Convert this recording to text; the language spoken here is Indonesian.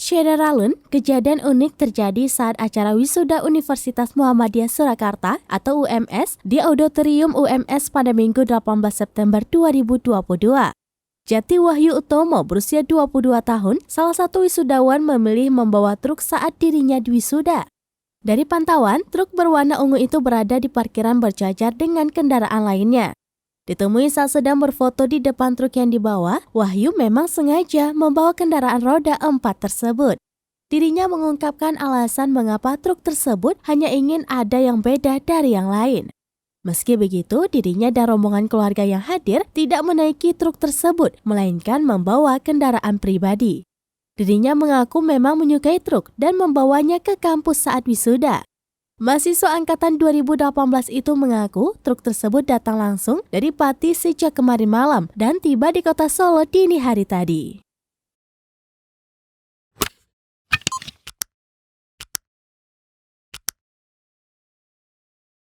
Syederalun, kejadian unik terjadi saat acara wisuda Universitas Muhammadiyah Surakarta atau UMS di Auditorium UMS pada Minggu 18 September 2022. Jati Wahyu Utomo berusia 22 tahun, salah satu wisudawan memilih membawa truk saat dirinya wisuda. Dari pantauan, truk berwarna ungu itu berada di parkiran berjajar dengan kendaraan lainnya. Ditemui saat sedang berfoto di depan truk yang dibawa, Wahyu memang sengaja membawa kendaraan roda 4 tersebut. Dirinya mengungkapkan alasan mengapa truk tersebut hanya ingin ada yang beda dari yang lain. Meski begitu, dirinya dan rombongan keluarga yang hadir tidak menaiki truk tersebut, melainkan membawa kendaraan pribadi. Dirinya mengaku memang menyukai truk dan membawanya ke kampus saat wisuda. Mahasiswa angkatan 2018 itu mengaku truk tersebut datang langsung dari Pati sejak kemarin malam dan tiba di kota Solo dini hari tadi.